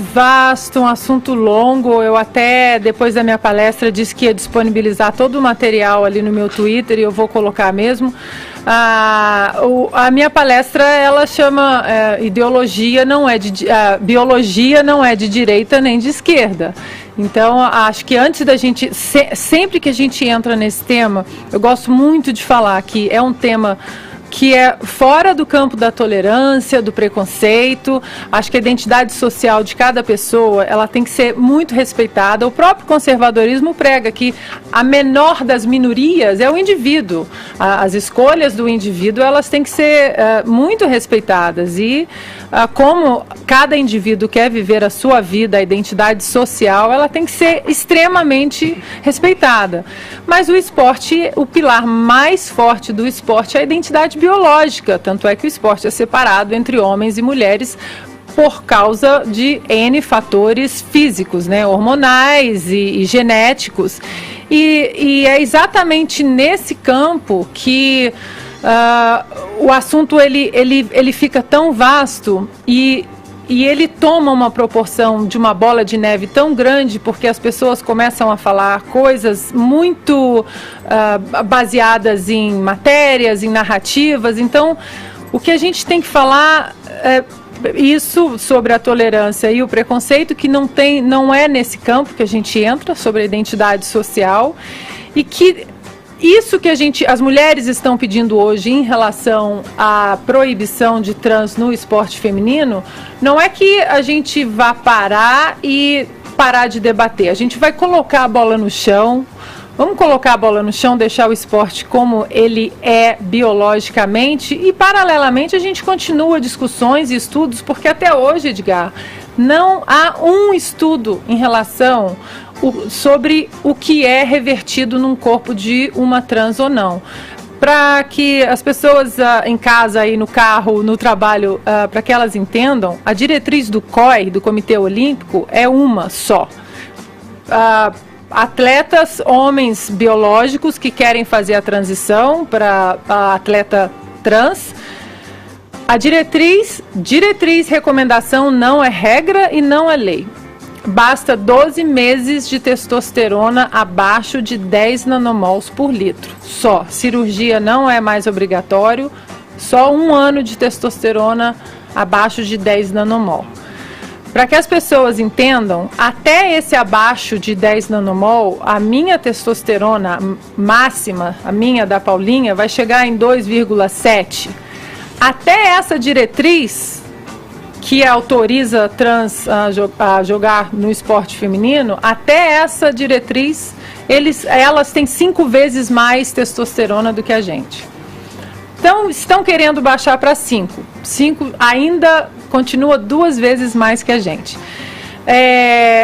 vasto, um assunto longo. Eu até, depois da minha palestra, disse que ia disponibilizar todo o material ali no meu Twitter e eu vou colocar mesmo. A minha palestra, ela chama Biologia não é de direita nem de esquerda. Então, acho que antes da gente, sempre que a gente entra nesse tema, eu gosto muito de falar que é um tema que é fora do campo da tolerância, do preconceito. Acho que a identidade social de cada pessoa, ela tem que ser muito respeitada. O próprio conservadorismo prega que a menor das minorias é o indivíduo. As escolhas do indivíduo, elas têm que ser muito respeitadas. E como cada indivíduo quer viver a sua vida, a identidade social, ela tem que ser extremamente respeitada. Mas o esporte, o pilar mais forte do esporte é a identidade biológica, tanto é que o esporte é separado entre homens e mulheres por causa de N fatores físicos, né, hormonais e genéticos. E é exatamente nesse campo que o assunto ele fica tão vasto e ele toma uma proporção de uma bola de neve tão grande, porque as pessoas começam a falar coisas muito baseadas em matérias, em narrativas. Então, o que a gente tem que falar é isso sobre a tolerância e o preconceito, que não é nesse campo que a gente entra, sobre a identidade social, e que isso que as mulheres estão pedindo hoje em relação à proibição de trans no esporte feminino, não é que a gente vá parar de debater. A gente vai colocar a bola no chão, vamos colocar a bola no chão, deixar o esporte como ele é biologicamente e, paralelamente, a gente continua discussões e estudos, porque até hoje, Edgar, não há um estudo em relação sobre o que é revertido num corpo de uma trans ou não. Para que as pessoas em casa, aí no carro, no trabalho, para que elas entendam, a diretriz do COI, do Comitê Olímpico, é uma só. Atletas, homens biológicos que querem fazer a transição para atleta trans. A diretriz, recomendação, não é regra e não é lei. Basta 12 meses de testosterona abaixo de 10 nanomols por litro. Só. Cirurgia não é mais obrigatório. Só 1 ano de testosterona abaixo de 10 nanomol. Para que as pessoas entendam, até esse abaixo de 10 nanomol, a minha testosterona máxima, a minha da Paulinha, vai chegar em 2,7. Até essa diretriz que autoriza trans a jogar no esporte feminino, até essa diretriz, elas têm 5 vezes mais testosterona do que a gente. Então, estão querendo baixar para 5. 5 ainda continua 2 vezes mais que a gente.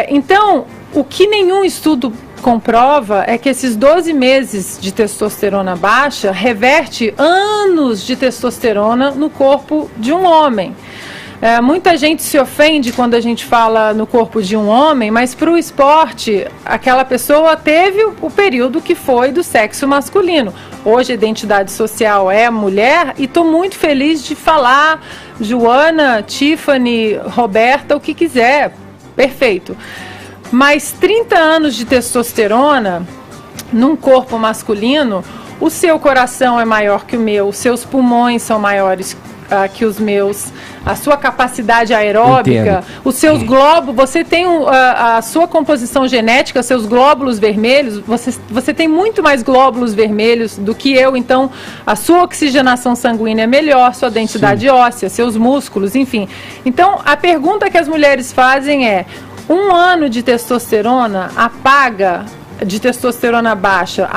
Então, o que nenhum estudo comprova é que esses 12 meses de testosterona baixa reverte anos de testosterona no corpo de um homem. Muita gente se ofende quando a gente fala no corpo de um homem, mas para o esporte, aquela pessoa teve o período que foi do sexo masculino. Hoje a identidade social é mulher e estou muito feliz de falar Joana, Tiffany, Roberta, o que quiser, perfeito. Mas 30 anos de testosterona num corpo masculino, o seu coração é maior que o meu, os seus pulmões são maiores que os meus, a sua capacidade aeróbica, os seus glóbulos, você tem a sua composição genética, seus glóbulos vermelhos, você tem muito mais glóbulos vermelhos do que eu, então a sua oxigenação sanguínea é melhor, sua densidade óssea, seus músculos, enfim. Então a pergunta que as mulheres fazem é: 1 ano de testosterona de testosterona baixa,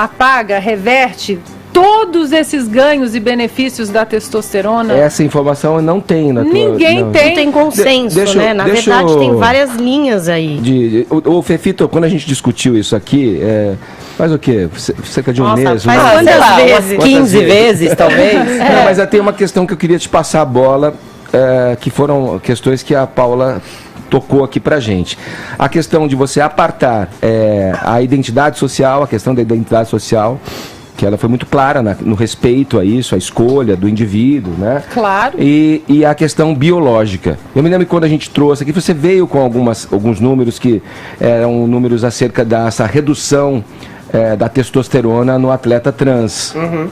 reverte todos esses ganhos e benefícios da testosterona? Essa informação não tem na tua... Ninguém tem. Não tem consenso, né? Na verdade, tem várias linhas aí. O Fefito, quando a gente discutiu isso aqui, faz o quê? Cerca de um mês? Faz quantas vezes? 15 vezes, talvez. Não, mas tem uma questão que eu queria te passar a bola, que foram questões que a Paula tocou aqui pra gente. A questão de você apartar a identidade social, a questão da identidade social que ela foi muito clara no respeito a isso, a escolha do indivíduo, né? Claro. E a questão biológica. Eu me lembro que quando a gente trouxe aqui, você veio com alguns números que eram números acerca dessa redução da testosterona no atleta trans. Uhum.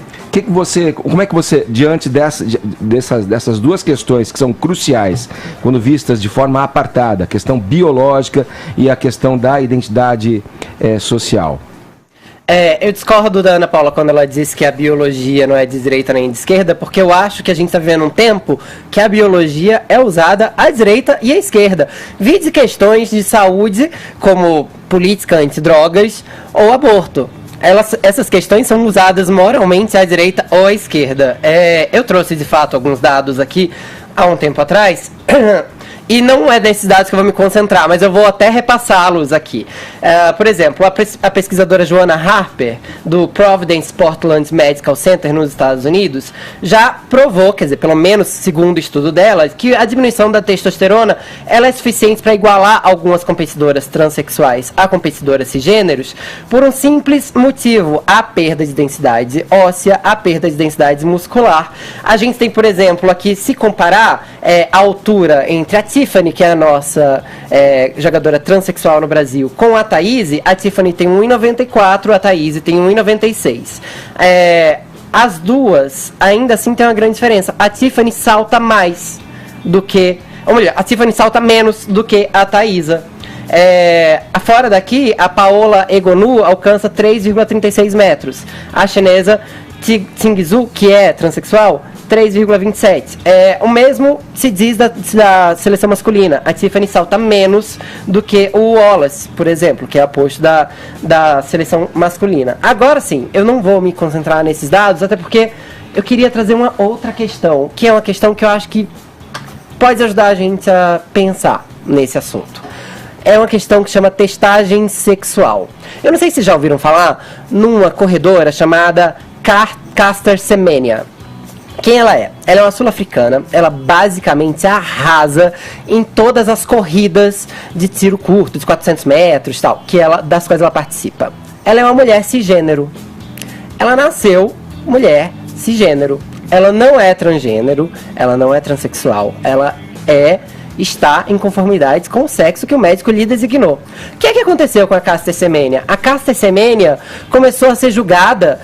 Como é que você, diante dessas duas questões que são cruciais, quando vistas de forma apartada, a questão biológica e a questão da identidade social? Eu discordo da Ana Paula quando ela diz que a biologia não é de direita nem de esquerda, porque eu acho que a gente está vivendo um tempo que a biologia é usada à direita e à esquerda. Vide questões de saúde, como política antidrogas ou aborto. Essas questões são usadas moralmente à direita ou à esquerda. Eu trouxe, de fato, alguns dados aqui há um tempo atrás. E não é desses dados que eu vou me concentrar, mas eu vou até repassá-los aqui. Por exemplo, a pesquisadora Joanna Harper, do Providence Portland Medical Center, nos Estados Unidos, já provou, quer dizer, pelo menos segundo o estudo dela, que a diminuição da testosterona ela é suficiente para igualar algumas competidoras transexuais a competidoras cisgêneros, por um simples motivo: a perda de densidade óssea, a perda de densidade muscular. A gente tem, por exemplo, aqui, se comparar a altura entre a Tiffany, que é a nossa jogadora transexual no Brasil, com a Thaís, a Tiffany tem 1,94, a Thaís tem 1,96. As duas, ainda assim, tem uma grande diferença. A Tiffany salta mais do que... Ou melhor, a Tiffany salta menos do que a Thaísa. Fora daqui, a Paola Egonu alcança 3,36 metros. A chinesa Tingzu, que é transexual, 3,27. O mesmo se diz da seleção masculina. A Tiffany salta menos do que o Wallace, por exemplo, que é oposto da seleção masculina. Agora sim, eu não vou me concentrar nesses dados, até porque eu queria trazer uma outra questão, que é uma questão que eu acho que pode ajudar a gente a pensar nesse assunto. É uma questão que chama testagem sexual. Eu não sei se já ouviram falar numa corredora chamada Caster Semenya. Quem ela é? Ela é uma sul-africana, ela basicamente arrasa em todas as corridas de tiro curto, de 400 metros e tal, das quais ela participa. Ela é uma mulher cisgênero. Ela nasceu mulher cisgênero. Ela não é transgênero, ela não é transexual, ela está em conformidade com o sexo que o médico lhe designou. O que é que aconteceu com a Caster Semenya? A Caster Semenya começou a ser julgada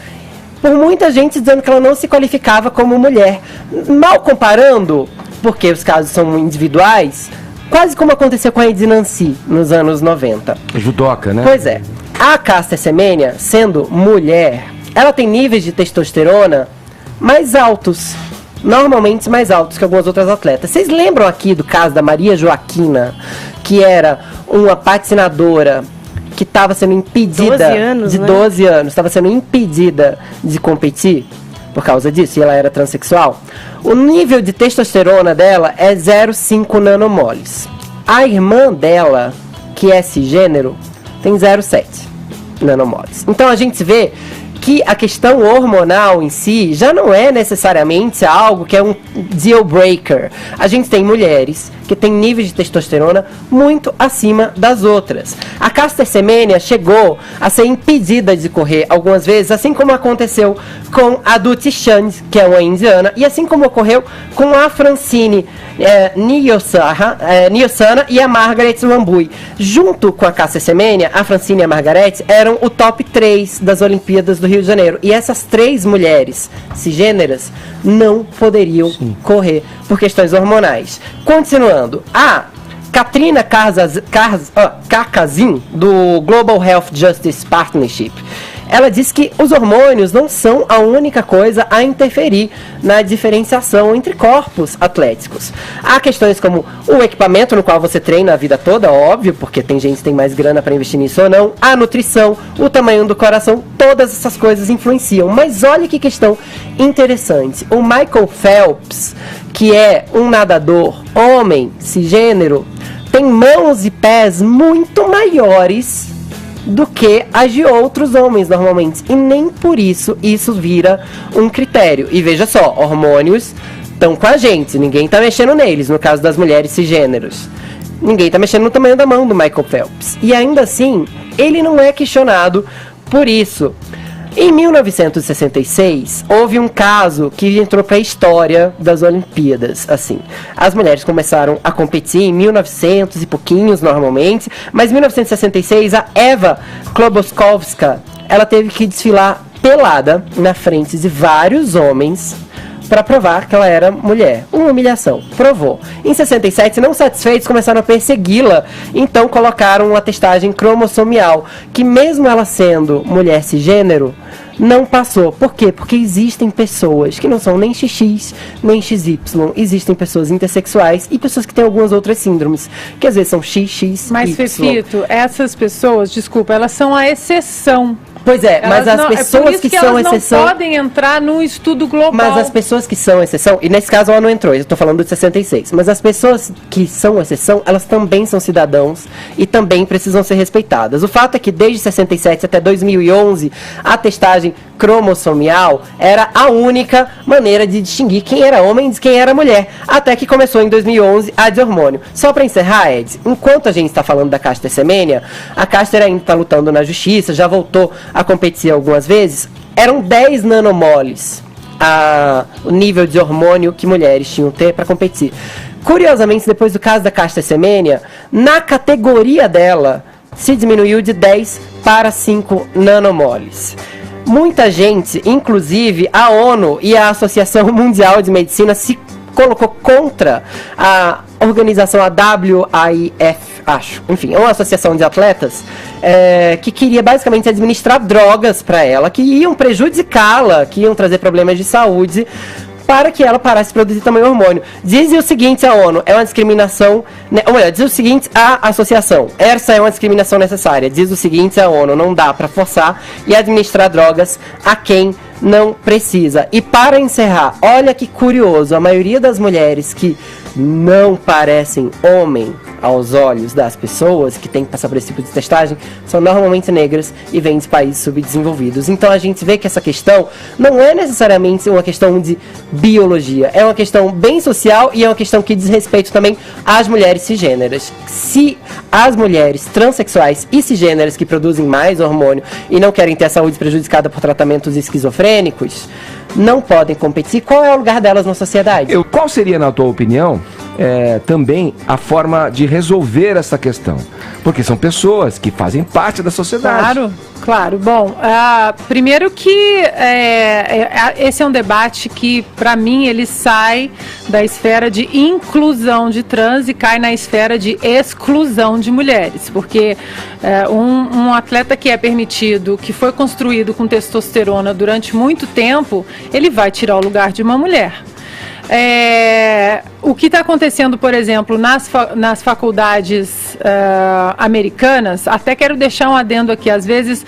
por muita gente dizendo que ela não se qualificava como mulher. Mal comparando, porque os casos são individuais, quase como aconteceu com a Edi Nancy nos anos 90. Judoca, né? Pois é. A Caster Semenya, sendo mulher, ela tem níveis de testosterona mais altos. Normalmente mais altos que algumas outras atletas. Vocês lembram aqui do caso da Maria Joaquina, que era uma patinadora que estava sendo impedida 12 anos, estava sendo impedida de competir por causa disso, e ela era transexual? O nível de testosterona dela é 0,5 nanomoles. A irmã dela, que é cisgênero, tem 0,7 nanomoles. Então a gente vê que a questão hormonal em si já não é necessariamente algo que é um deal breaker. A gente tem mulheres que têm níveis de testosterona muito acima das outras. A Caster Semenya chegou a ser impedida de correr algumas vezes, assim como aconteceu com a Dutty Chand, que é uma indiana, e assim como ocorreu com a Francine Niyosana e a Margaret Wambui. Junto com a Caster Semenya, a Francine e a Margaret eram o top 3 das Olimpíadas do Rio de Janeiro. E essas 3 mulheres cisgêneras não poderiam correr por questões hormonais. Continuando, a Katrina Karkazin, do Global Health Justice Partnership, ela diz que os hormônios não são a única coisa a interferir na diferenciação entre corpos atléticos. Há questões como o equipamento no qual você treina a vida toda, óbvio, porque tem gente que tem mais grana para investir nisso ou não, a nutrição, o tamanho do coração, todas essas coisas influenciam. Mas olha que questão interessante. O Michael Phelps, que é um nadador homem, cisgênero, tem mãos e pés muito maiores do que as de outros homens normalmente, e nem por isso vira um critério. E veja só, hormônios estão com a gente, ninguém está mexendo neles, no caso das mulheres cisgêneros. Ninguém está mexendo no tamanho da mão do Michael Phelps. E ainda assim, ele não é questionado por isso. Em 1966, houve um caso que entrou para a história das Olimpíadas, assim. As mulheres começaram a competir em 1900 e pouquinhos, normalmente, mas em 1966, a Eva Kloboskovska, ela teve que desfilar pelada na frente de vários homens para provar que ela era mulher. Uma humilhação. Provou. Em 67, não satisfeitos, começaram a persegui-la. Então colocaram uma testagem cromossomial, que mesmo ela sendo mulher cisgênero, não passou. Por quê? Porque existem pessoas que não são nem XX, nem XY. Existem pessoas intersexuais e pessoas que têm algumas outras síndromes, que às vezes são XX, Mas, Fefito, essas pessoas, desculpa, elas são a exceção. Pois é, mas as pessoas que são exceção... não podem entrar no estudo global. Mas as pessoas que são exceção, e nesse caso ela não entrou, eu estou falando de 66, mas as pessoas que são exceção, elas também são cidadãos e também precisam ser respeitadas. O fato é que desde 67 até 2011, a testagem cromossomial era a única maneira de distinguir quem era homem de quem era mulher, até que começou em 2011 a de hormônio. Só para encerrar, Ed, enquanto a gente está falando da Caster Semenya, a Caster ainda está lutando na justiça, já voltou a competir algumas vezes. Eram 10 nanomoles o nível de hormônio que mulheres tinham que ter para competir. Curiosamente, depois do caso da Caster Semenya, na categoria dela se diminuiu de 10 para 5 nanomoles. Muita gente, inclusive a ONU e a Associação Mundial de Medicina, se colocou contra a organização, a WIF, acho. Enfim, é uma associação de atletas que queria basicamente administrar drogas para ela, que iam prejudicá-la, que iam trazer problemas de saúde, para que ela parasse de produzir também hormônio. Diz o seguinte a ONU, é uma discriminação, né, ou melhor, diz o seguinte a associação, essa é uma discriminação necessária. Diz o seguinte a ONU, não dá para forçar e administrar drogas a quem não precisa. E para encerrar, olha que curioso, a maioria das mulheres que não parecem homem aos olhos das pessoas que têm que passar por esse tipo de testagem são normalmente negras e vêm de países subdesenvolvidos. Então a gente vê que essa questão não é necessariamente uma questão de biologia, é uma questão bem social e é uma questão que diz respeito também às mulheres cisgêneras. Se as mulheres transexuais e cisgêneras que produzem mais hormônio e não querem ter a saúde prejudicada por tratamentos esquizofrênicos, não podem competir, qual é o lugar delas na sociedade? Qual seria, na tua opinião, também a forma de resolver essa questão? Porque são pessoas que fazem parte da sociedade. Claro. Bom, primeiro que esse é um debate que, para mim, ele sai da esfera de inclusão de trans e cai na esfera de exclusão de mulheres. Porque um atleta que é permitido, que foi construído com testosterona durante muito tempo, ele vai tirar o lugar de uma mulher. O que está acontecendo, por exemplo, nas faculdades americanas, até quero deixar um adendo aqui, às vezes,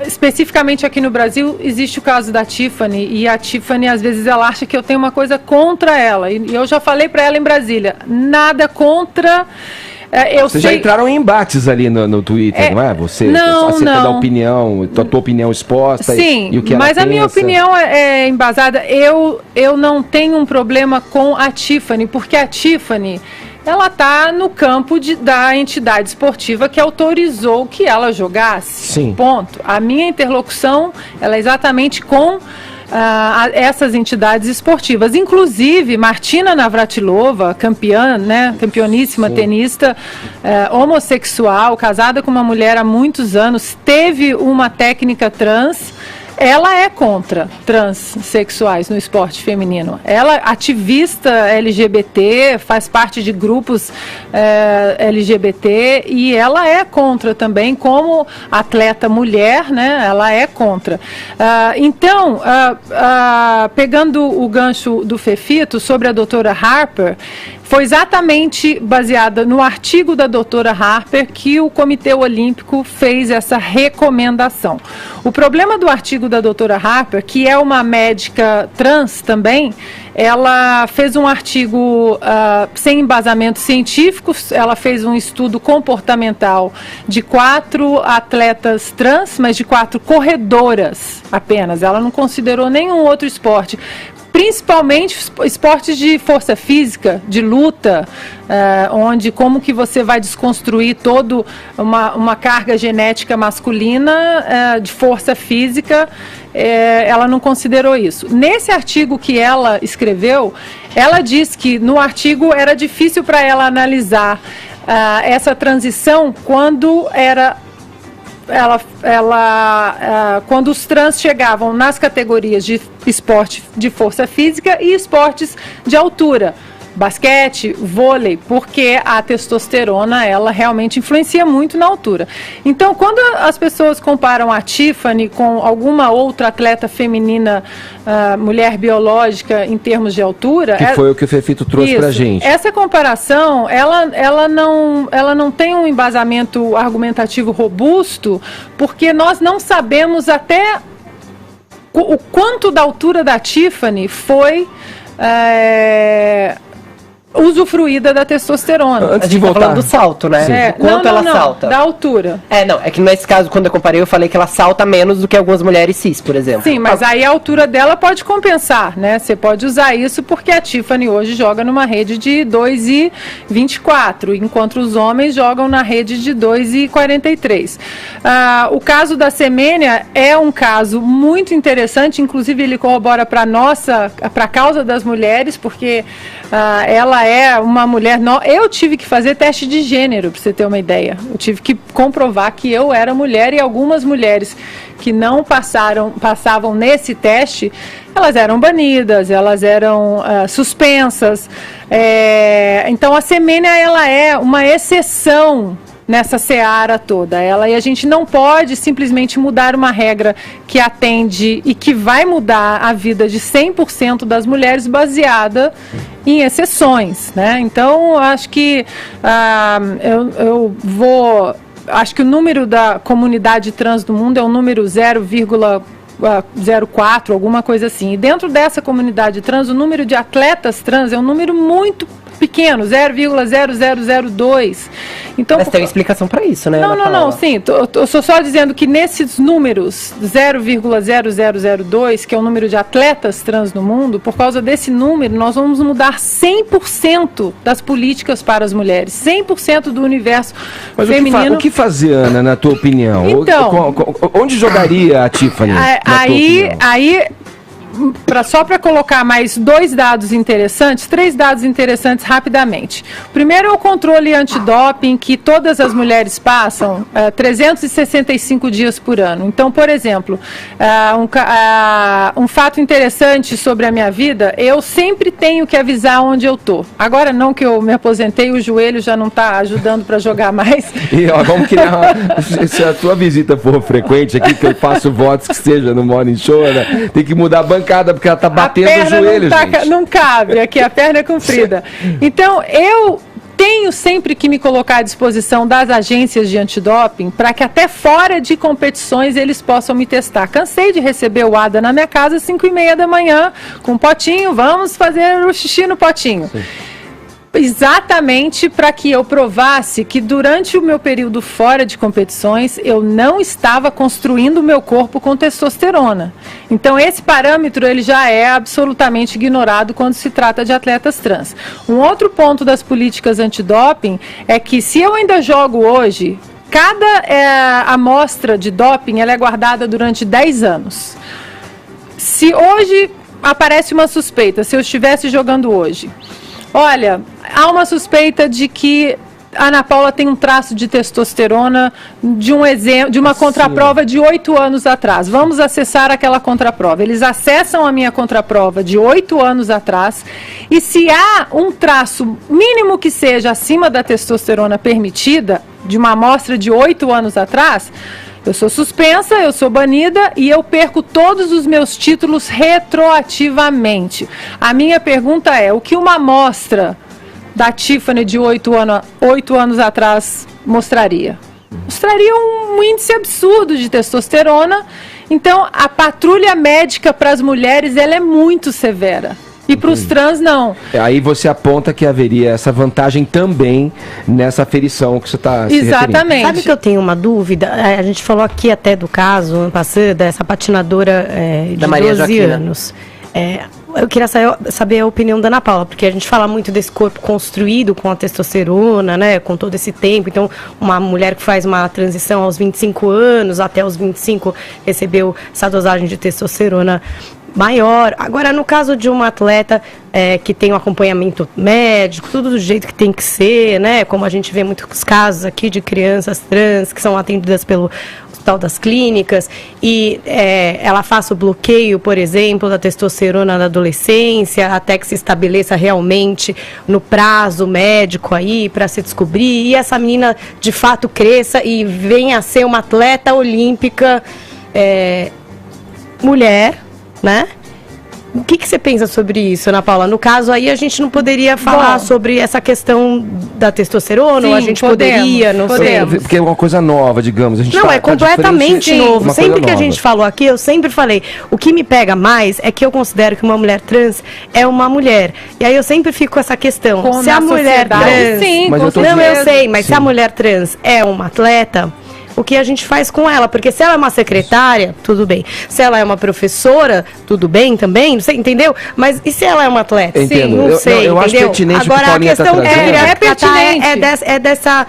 especificamente aqui no Brasil, existe o caso da Tiffany, e a Tiffany, às vezes, ela acha que eu tenho uma coisa contra ela, e eu já falei para ela em Brasília, nada contra... Vocês já entraram em embates ali no Twitter, não é? Você acertando a opinião, a tua opinião exposta. Sim, e o que ela mas pensa. A minha opinião é embasada. Eu não tenho um problema com a Tiffany, porque a Tiffany, ela está no campo da entidade esportiva que autorizou que ela jogasse. Sim. Ponto. A minha interlocução, ela é exatamente com... essas entidades esportivas, inclusive Martina Navratilova, campeoníssima Sim. tenista, homossexual, casada com uma mulher há muitos anos, teve uma técnica trans. Ela é contra transexuais no esporte feminino. Ela é ativista LGBT, faz parte de grupos LGBT e ela é contra também, como atleta mulher, né? Ela é contra. Então, pegando o gancho do Fefito sobre a doutora Harper, foi exatamente baseada no artigo da doutora Harper que o Comitê Olímpico fez essa recomendação. O problema do artigo da doutora Harper, que é uma médica trans também, ela fez um artigo sem embasamento científico, ela fez um estudo comportamental de 4 atletas trans, mas de 4 corredoras apenas. Ela não considerou nenhum outro esporte. principalmente esportes de força física, de luta, onde como que você vai desconstruir toda uma carga genética masculina de força física, ela não considerou isso. Nesse artigo que ela escreveu, ela diz que no artigo era difícil para ela analisar essa transição quando quando os trans chegavam nas categorias de esporte de força física e esportes de altura, basquete, vôlei, porque a testosterona, ela realmente influencia muito na altura. Então, quando as pessoas comparam a Tiffany com alguma outra atleta feminina, mulher biológica, em termos de altura... Que foi o que o Fefito trouxe pra gente. Essa comparação, ela não tem um embasamento argumentativo robusto, porque nós não sabemos até o quanto da altura da Tiffany foi... usufruída da testosterona. Antes de voltar, falando do salto, né? Quanto ela salta? Da altura. É que nesse caso, quando eu comparei, eu falei que ela salta menos do que algumas mulheres cis, por exemplo. Sim, mas aí a altura dela pode compensar, né? Você pode usar isso porque a Tiffany hoje joga numa rede de 2,24, enquanto os homens jogam na rede de 2,43. O caso da Semenya é um caso muito interessante, inclusive ele corrobora para a causa das mulheres, porque ela é uma mulher... Eu tive que fazer teste de gênero, para você ter uma ideia. Eu tive que comprovar que eu era mulher, e algumas mulheres que não passavam nesse teste, elas eram banidas, elas eram suspensas. Então a Semenya, ela é uma exceção nessa seara toda. E a gente não pode simplesmente mudar uma regra que atende e que vai mudar a vida de 100% das mulheres baseada em exceções, né? Então, acho que acho que o número da comunidade trans do mundo é um número 0,04, alguma coisa assim. E dentro dessa comunidade trans, o número de atletas trans é um número muito pequeno, 0,0002. Então, mas tem uma explicação para isso, né? Não, sim. Eu estou só dizendo que nesses números 0,0002, que é o número de atletas trans no mundo, por causa desse número, nós vamos mudar 100% das políticas para as mulheres, 100% do universo feminino. O que fazer, Ana, na tua opinião? Então, onde jogaria a Tiffany? Só para colocar mais 3 dados interessantes rapidamente. Primeiro é o controle antidoping, que todas as mulheres passam 365 dias por ano. Então, por exemplo, um fato interessante sobre a minha vida, eu sempre tenho que avisar onde eu tô. Agora não, que eu me aposentei, o joelho já não está ajudando para jogar mais. E vamos criar se a tua visita for frequente aqui, que eu faço votos que seja no Morning Show, né? Tem que mudar a bancada, porque ela tá batendo o joelho, não cabe, aqui a perna é comprida. Então, eu tenho sempre que me colocar à disposição das agências de antidoping para que até fora de competições eles possam me testar. Cansei de receber o ADA na minha casa às 5h30 da manhã, com um potinho, vamos fazer o xixi no potinho. Sim. Exatamente para que eu provasse que durante o meu período fora de competições eu não estava construindo o meu corpo com testosterona. Então esse parâmetro ele já é absolutamente ignorado quando se trata de atletas trans. Um outro ponto das políticas antidoping é que se eu ainda jogo hoje, cada amostra de doping ela é guardada durante 10 anos. Se hoje aparece uma suspeita, se eu estivesse jogando hoje, olha, há uma suspeita de que a Ana Paula tem um traço de testosterona de uma contraprova de 8 anos atrás. Vamos acessar aquela contraprova. Eles acessam a minha contraprova de 8 anos atrás e se há um traço mínimo que seja acima da testosterona permitida, de uma amostra de 8 anos atrás, eu sou suspensa, eu sou banida e eu perco todos os meus títulos retroativamente. A minha pergunta é, o que uma amostra da Tiffany de 8 anos atrás mostraria? Mostraria um índice absurdo de testosterona. Então, a patrulha médica para as mulheres ela é muito severa. E para os trans, não. Aí você aponta que haveria essa vantagem também nessa aferição que você está se referindo. Exatamente. Sabe que eu tenho uma dúvida? A gente falou aqui até do caso, dessa patinadora de 12 anos. Eu queria saber a opinião da Ana Paula, porque a gente fala muito desse corpo construído com a testosterona, né, com todo esse tempo. Então, uma mulher que faz uma transição aos 25 anos, até os 25, recebeu essa dosagem de testosterona maior. Agora, no caso de uma atleta que tem um acompanhamento médico, tudo do jeito que tem que ser, né, como a gente vê muitos casos aqui de crianças trans que são atendidas pelo Hospital das Clínicas, e ela faça o bloqueio, por exemplo, da testosterona na adolescência, até que se estabeleça realmente no prazo médico aí para se descobrir, e essa menina de fato cresça e venha a ser uma atleta olímpica mulher, né? O que você pensa sobre isso, Ana Paula? No caso aí, a gente não poderia falar sobre essa questão da testosterona, ou a gente poderia, não sei. Porque é uma coisa nova, digamos. A gente não, é completamente novo. Sempre que a gente falou aqui, eu sempre falei, o que me pega mais é que eu considero que uma mulher trans é uma mulher. E aí eu sempre fico com essa questão. Se a mulher trans... Sim, não, eu sei, mas se a mulher trans é uma atleta... o que a gente faz com ela, porque se ela é uma secretária, tudo bem. Se ela é uma professora, tudo bem também, você entendeu? Mas e se ela é uma atleta? Entendo. Sim, não sei, eu acho pertinente. Agora, a questão tá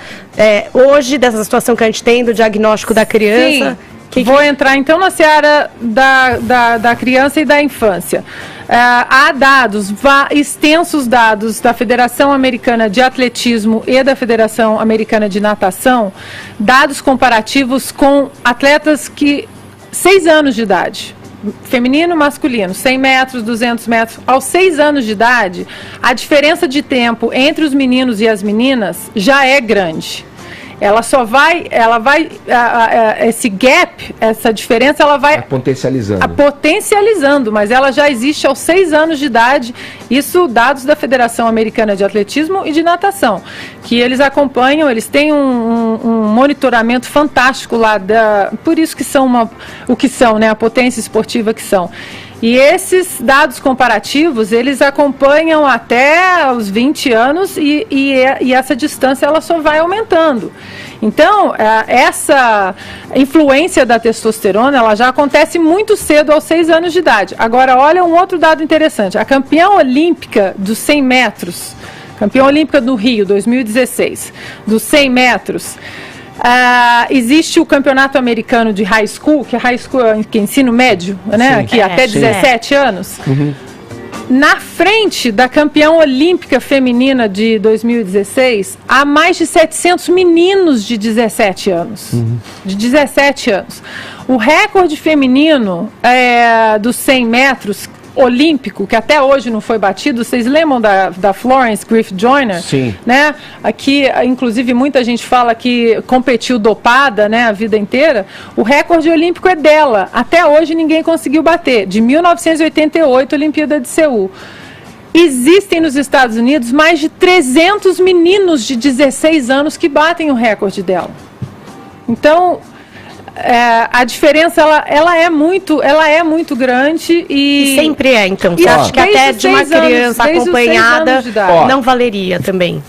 hoje, dessa situação que a gente tem do diagnóstico da criança. Vou entrar então na seara da criança e da infância. Há dados, extensos dados da Federação Americana de Atletismo e da Federação Americana de Natação, dados comparativos com atletas que 6 anos de idade, feminino, masculino, 100 metros, 200 metros, aos 6 anos de idade, a diferença de tempo entre os meninos e as meninas já é grande. Esse gap, essa diferença, ela vai potencializando, mas ela já existe aos 6 anos de idade. Isso, dados da Federação Americana de Atletismo e de Natação, que eles acompanham, eles têm um monitoramento fantástico lá, por isso que são o que são, né, a potência esportiva que são. E esses dados comparativos, eles acompanham até os 20 anos e essa distância ela só vai aumentando. Então, essa influência da testosterona, ela já acontece muito cedo, aos 6 anos de idade. Agora, olha um outro dado interessante. A campeã olímpica dos 100 metros, campeã olímpica do Rio, 2016, dos 100 metros... existe o campeonato americano de high school, que é ensino médio, né? Que até 17 anos. Uhum. Na frente da campeã olímpica feminina de 2016, há mais de 700 meninos de 17 anos. Uhum. De 17 anos. O recorde feminino dos 100 metros olímpico, que até hoje não foi batido, vocês lembram da Florence Griffith Joyner? Sim. Né? Aqui, inclusive, muita gente fala que competiu dopada, né, a vida inteira. O recorde olímpico é dela. Até hoje ninguém conseguiu bater. De 1988, Olimpíada de Seul. Existem nos Estados Unidos mais de 300 meninos de 16 anos que batem o recorde dela. Então... a diferença ela é muito grande e sempre então. Você acha que até de uma criança acompanhada não valeria também?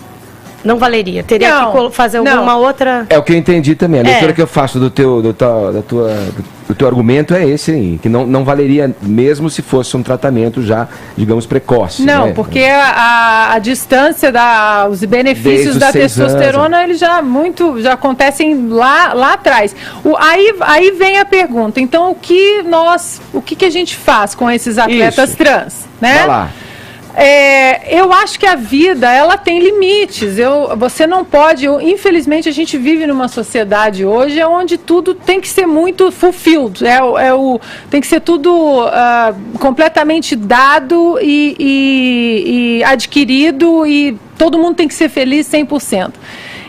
Não valeria. Teria que fazer alguma outra... É o que eu entendi também. A leitura que eu faço do teu argumento é esse aí, que não valeria mesmo se fosse um tratamento já, digamos, precoce. Não, né? Porque a distância, os benefícios da testosterona, eles já acontecem lá atrás. Aí vem a pergunta, então o que a gente faz com esses atletas trans? Né? Vai lá. Eu acho que a vida, ela tem limites. Você não pode... infelizmente, a gente vive numa sociedade hoje onde tudo tem que ser muito fulfilled. Tem que ser tudo completamente dado e adquirido, e todo mundo tem que ser feliz 100%.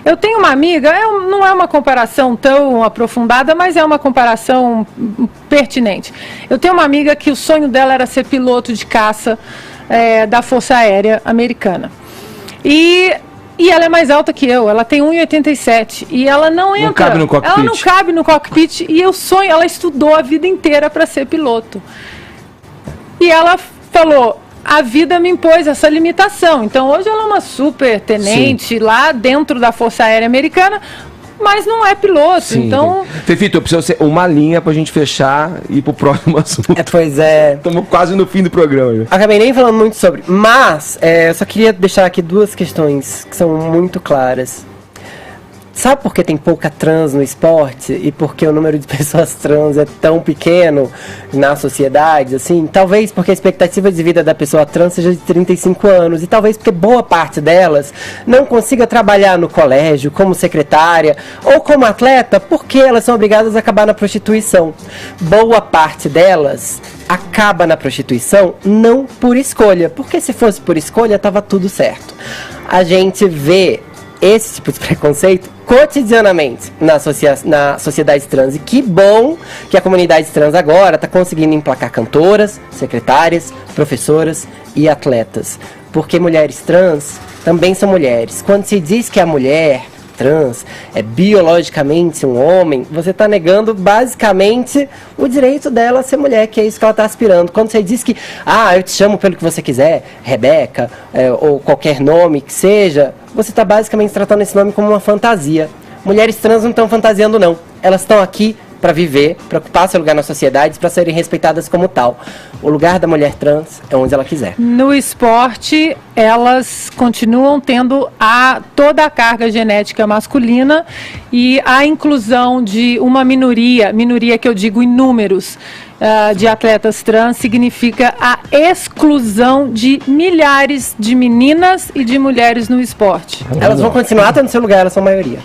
Eu tenho uma amiga, não é uma comparação tão aprofundada, mas é uma comparação pertinente. Eu tenho uma amiga que o sonho dela era ser piloto de caça da Força Aérea Americana. E ela é mais alta que eu, ela tem 1,87 e ela não cabe no cockpit. Ela não cabe no cockpit, e ela estudou a vida inteira para ser piloto. E ela falou: a vida me impôs essa limitação. Então hoje ela é uma super tenente lá dentro da Força Aérea Americana. mas não é piloto. Sim, Então, Fefito, eu preciso ser uma linha pra gente fechar e ir pro próximo assunto. Pois é. Estamos quase no fim do programa. Viu? Acabei nem falando muito sobre, mas eu só queria deixar aqui duas questões que são muito claras. Sabe por que tem pouca trans no esporte e por que o número de pessoas trans é tão pequeno na sociedade, assim? Talvez porque a expectativa de vida da pessoa trans seja de 35 anos e talvez porque boa parte delas não consiga trabalhar no colégio como secretária ou como atleta porque elas são obrigadas a acabar na prostituição. Boa parte delas acaba na prostituição não por escolha, porque se fosse por escolha tava tudo certo. A gente vê esse tipo de preconceito cotidianamente na sociedade trans. E que bom que a comunidade trans agora está conseguindo emplacar cantoras, secretárias, professoras e atletas. Porque mulheres trans também são mulheres. Quando se diz que a mulher trans é biologicamente um homem, você está negando basicamente o direito dela a ser mulher, que é isso que ela está aspirando. Quando você diz que, eu te chamo pelo que você quiser, Rebeca, ou qualquer nome que seja, você está basicamente tratando esse nome como uma fantasia. Mulheres trans não estão fantasiando, não. Elas estão aqui para viver, para ocupar seu lugar na sociedade, para serem respeitadas como tal. O lugar da mulher trans é onde ela quiser. no esporte, elas continuam tendo toda a carga genética masculina e a inclusão de uma minoria que eu digo em números, de atletas trans, significa a exclusão de milhares de meninas e de mulheres no esporte. Elas vão continuar tendo seu lugar, elas são a maioria.